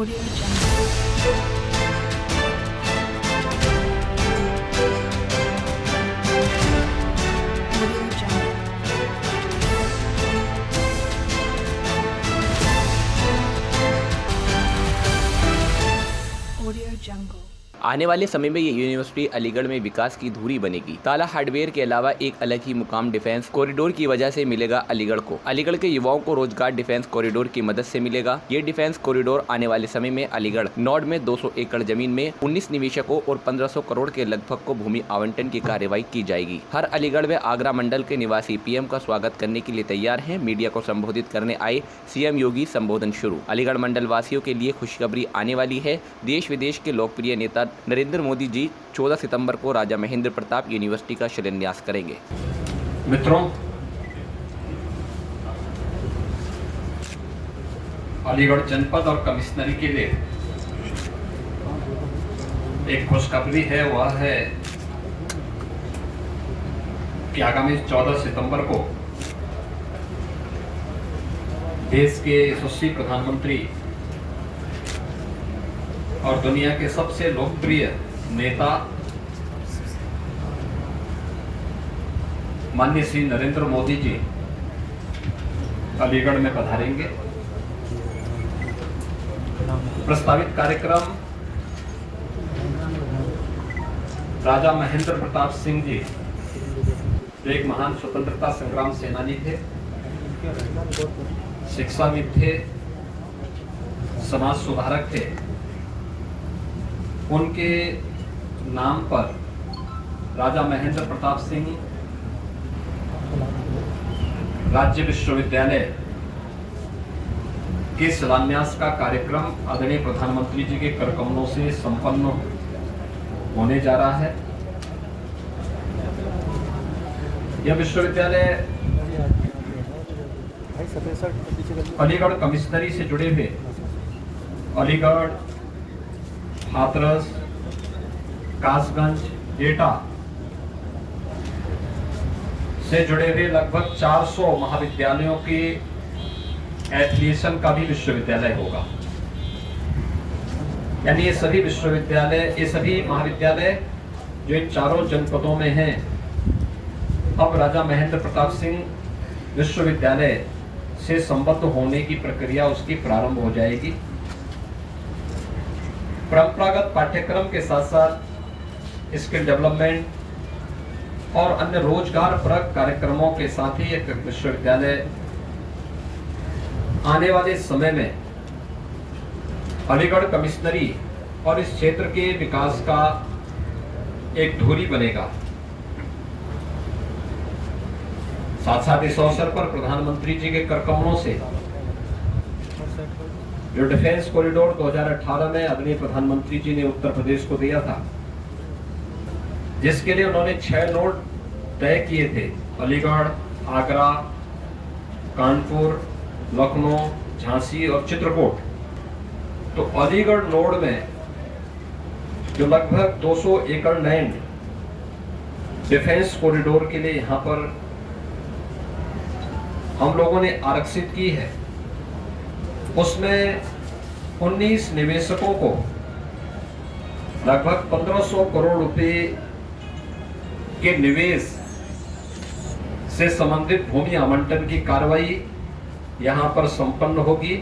Audio Jungle. Audio Jungle. Audio Jungle. आने वाले समय में ये यूनिवर्सिटी अलीगढ़ में विकास की धुरी बनेगी। ताला हार्डवेयर के अलावा एक अलग ही मुकाम डिफेंस कॉरिडोर की वजह से मिलेगा अलीगढ़ को। अलीगढ़ के युवाओं को रोजगार डिफेंस कॉरिडोर की मदद से मिलेगा। ये डिफेंस कॉरिडोर आने वाले समय में अलीगढ़ नॉर्ड में 200 एकड़ जमीन में 19 निवेशकों और 1500 करोड़ के लगभग को भूमि आवंटन की कार्यवाही की जाएगी। हर अलीगढ़ में आगरा मंडल के निवासी पीएम का स्वागत करने के लिए तैयार हैं। मीडिया को संबोधित करने आए सीएम योगी संबोधन शुरू। अलीगढ़ मंडल वासियों के लिए खुशखबरी आने वाली है। देश विदेश के लोकप्रिय नेता नरेंद्र मोदी जी 14 सितंबर को राजा महेंद्र प्रताप यूनिवर्सिटी का शिलान्यास करेंगे। मित्रों, अलीगढ़ जनपद और कमिश्नरी के लिए एक खुशखबरी है। वह है कि आगामी 14 सितंबर को देश के यशस्वी प्रधानमंत्री और दुनिया के सबसे लोकप्रिय नेता माननीय श्री नरेंद्र मोदी जी अलीगढ़ में पधारेंगे। प्रस्तावित कार्यक्रम राजा महेंद्र प्रताप सिंह जी जो एक महान स्वतंत्रता संग्राम सेनानी थे, शिक्षाविद थे, समाज सुधारक थे, उनके नाम पर राजा महेंद्र प्रताप सिंह राज्य विश्वविद्यालय के शिलान्यास का कार्यक्रम आदरणीय प्रधानमंत्री जी के कर कमलों से संपन्न होने जा रहा है। यह विश्वविद्यालय अलीगढ़ कमिश्नरी से जुड़े हुए अलीगढ़, हाथरस, कासगंज, एटा से जुड़े हुए लगभग 400 महाविद्यालयों के एफिलिएशन का भी विश्वविद्यालय होगा। यानी ये सभी विश्वविद्यालय, ये सभी महाविद्यालय जो इन चारों जनपदों में हैं, अब राजा महेंद्र प्रताप सिंह विश्वविद्यालय से संबद्ध होने की प्रक्रिया उसकी प्रारंभ हो जाएगी। परंपरागत पाठ्यक्रम के साथ साथ स्किल डेवलपमेंट और अन्य रोजगार परक कार्यक्रमों के साथ ही एक विश्वविद्यालय आने वाले समय में अलीगढ़ कमिश्नरी और इस क्षेत्र के विकास का एक धुरी बनेगा। साथ साथ इस अवसर पर प्रधानमंत्री जी के कर कमलों से जो डिफेंस कॉरिडोर 2018 में आदरणीय प्रधानमंत्री जी ने उत्तर प्रदेश को दिया था, जिसके लिए उन्होंने 6 नोड तय किए थे, अलीगढ़, आगरा, कानपुर, लखनऊ, झांसी और चित्रकूट। तो अलीगढ़ नोड में जो लगभग 200 एकड़ लैंड डिफेंस कॉरिडोर के लिए यहां पर हम लोगों ने आरक्षित की है, उसमें 19 निवेशकों को लगभग 1500 करोड़ रुपए के निवेश से संबंधित भूमि आवंटन की कार्रवाई यहां पर संपन्न होगी।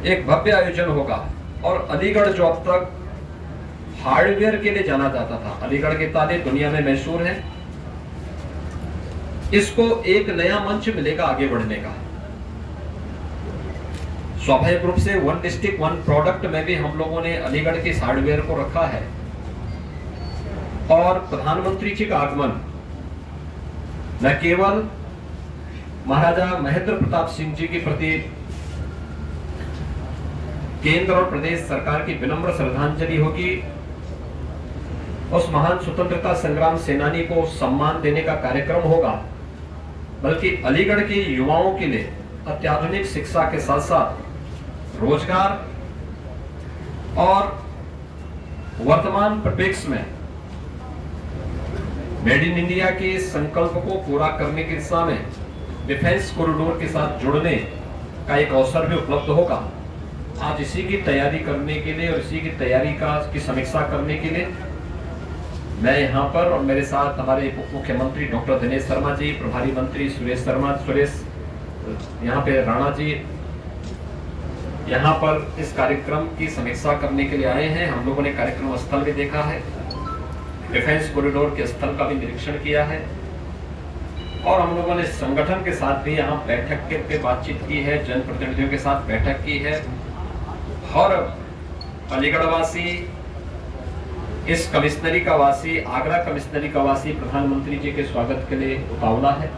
एक भव्य आयोजन होगा और अलीगढ़ जो अब तक हार्डवेयर के लिए जाना जाता था, अलीगढ़ के ताले दुनिया में मशहूर हैं, इसको एक नया मंच मिलेगा आगे बढ़ने का। स्वाभाविक रूप से वन डिस्ट्रिक्ट वन प्रोडक्ट में भी हम लोगों ने अलीगढ़ के हार्डवेयर को रखा है और प्रधानमंत्री जी का आगमन न केवल महाराजा महेंद्र प्रताप सिंह जी के प्रति केंद्र और प्रदेश सरकार की विनम्र श्रद्धांजलि होगी, उस महान स्वतंत्रता संग्राम सेनानी को सम्मान देने का कार्यक्रम होगा, बल्कि अलीगढ़ के युवाओं के लिए अत्याधुनिक शिक्षा के साथ साथ रोजगार और वर्तमान परिप्रेक्ष्य में मेड इन इंडिया के संकल्प को पूरा करने की दिशा में डिफेंस कॉरिडोर के साथ जुड़ने का एक अवसर भी उपलब्ध होगा। आज इसी की तैयारी करने के लिए और इसी की तैयारी की समीक्षा करने के लिए मैं यहाँ पर और मेरे साथ हमारे उप मुख्यमंत्री डॉक्टर दिनेश शर्मा जी, प्रभारी मंत्री सुरेश यहाँ पे राणा जी यहाँ पर इस कार्यक्रम की समीक्षा करने के लिए आए हैं। हम लोगों ने कार्यक्रम स्थल भी देखा है, डिफेंस कॉरिडोर के स्थल का भी निरीक्षण किया है और हम लोगों ने संगठन के साथ भी यहाँ बैठक पे बातचीत की है, जनप्रतिनिधियों के साथ बैठक की है और अलीगढ़ वासी, इस कमिश्नरी का वासी, आगरा कमिश्नरी का वासी प्रधानमंत्री जी के स्वागत के लिए उतावला है।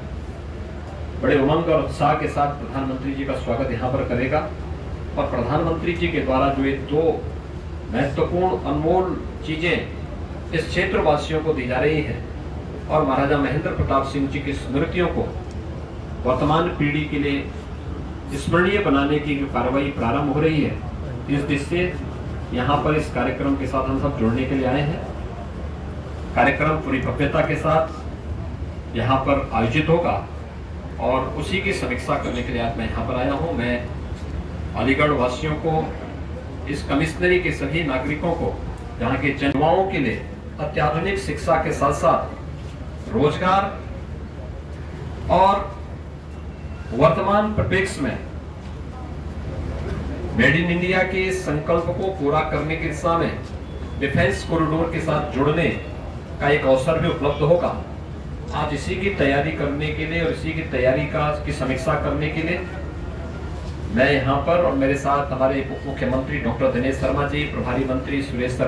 बड़े उमंग और उत्साह के साथ प्रधानमंत्री जी का स्वागत यहाँ पर करेगा और प्रधानमंत्री जी के द्वारा जो ये दो महत्वपूर्ण अनमोल चीजें इस क्षेत्र वासियों को दी जा रही हैं और महाराजा महेंद्र प्रताप सिंह जी की स्मृतियों को वर्तमान पीढ़ी के लिए स्मरणीय बनाने की कार्रवाई प्रारंभ हो रही है, इस दृष्टि से यहाँ पर इस कार्यक्रम के साथ हम सब जुड़ने के लिए आए हैं। कार्यक्रम पूरी भव्यता के साथ यहाँ पर आयोजित होगा और उसी की समीक्षा करने के लिए आज मैं यहाँ पर आया हूँ। मैं अलीगढ़ वासियों को, इस कमिश्नरी के सभी नागरिकों को, यहाँ के युवाओं के लिए अत्याधुनिक शिक्षा के साथ साथ रोजगार और वर्तमान परिप्रेक्ष्य में मेड इन इंडिया के संकल्प को पूरा करने की दिशा में डिफेंस कॉरिडोर के साथ जुड़ने का एक अवसर भी उपलब्ध होगा। आज इसी की तैयारी करने के लिए और इसी की तैयारी की समीक्षा करने के लिए मैं यहाँ पर और मेरे साथ हमारे उप मुख्यमंत्री डॉक्टर दिनेश शर्मा जी, प्रभारी मंत्री सुरेश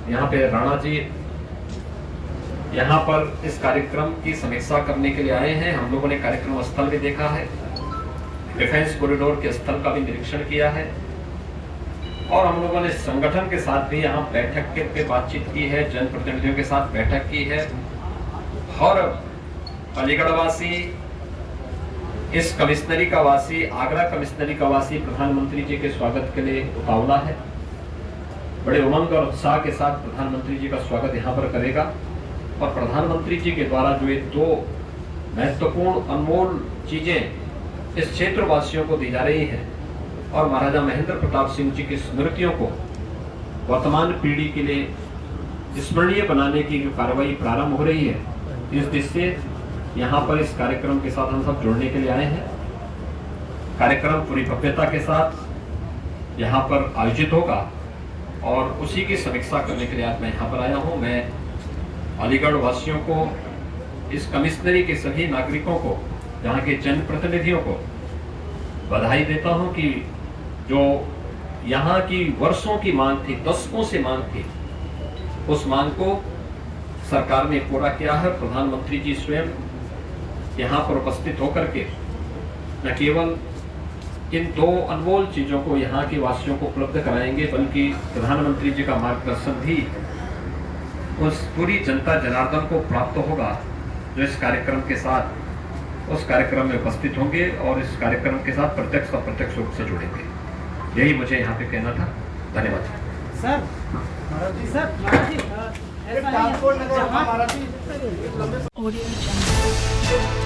यहाँ पे राणा जी यहाँ पर इस कार्यक्रम की समीक्षा करने के लिए आए हैं। हम लोगों ने कार्यक्रम स्थल भी देखा है, डिफेंस कॉरिडोर के स्थल का भी निरीक्षण किया है और हम लोगों ने संगठन के साथ भी यहाँ बैठक पे बातचीत की है, जनप्रतिनिधियों के साथ बैठक की है और अलीगढ़ वासी, इस कमिश्नरी का वासी, आगरा कमिश्नरी का वासी प्रधानमंत्री जी के स्वागत के लिए उतावला है। बड़े उमंग और उत्साह के साथ प्रधानमंत्री जी का स्वागत यहाँ पर करेगा और प्रधानमंत्री जी के द्वारा जो ये दो महत्वपूर्ण अनमोल चीजें इस क्षेत्र वासियों को दी जा रही हैं और महाराजा महेंद्र प्रताप सिंह जी की स्मृतियों को वर्तमान पीढ़ी के लिए स्मरणीय बनाने की कार्रवाई प्रारंभ हो रही है, इस दृष्टि से यहाँ पर इस कार्यक्रम के साथ हम सब जुड़ने के लिए आए हैं। कार्यक्रम पूरी भव्यता के साथ यहाँ पर आयोजित होगा और उसी की समीक्षा करने के लिए आज मैं यहाँ पर आया हूँ। मैं अलीगढ़ वासियों को, इस कमिश्नरी के सभी नागरिकों को, यहाँ के जनप्रतिनिधियों को बधाई देता हूँ कि जो यहाँ की वर्षों की मांग थी, दशकों से मांग थी, उस मांग को सरकार ने पूरा किया है। प्रधानमंत्री जी स्वयं यहाँ पर उपस्थित होकर के न केवल इन दो अनमोल चीजों को यहाँ के वासियों को उपलब्ध कराएंगे, बल्कि प्रधानमंत्री जी का मार्गदर्शन भी उस पूरी जनता जनार्दन को प्राप्त होगा जो इस कार्यक्रम के साथ उस कार्यक्रम में उपस्थित होंगे और इस कार्यक्रम के साथ प्रत्यक्ष और अप्रत्यक्ष रूप से जुड़ेंगे। यही मुझे यहाँ पे कहना था। धन्यवाद सर। Audio Jungle.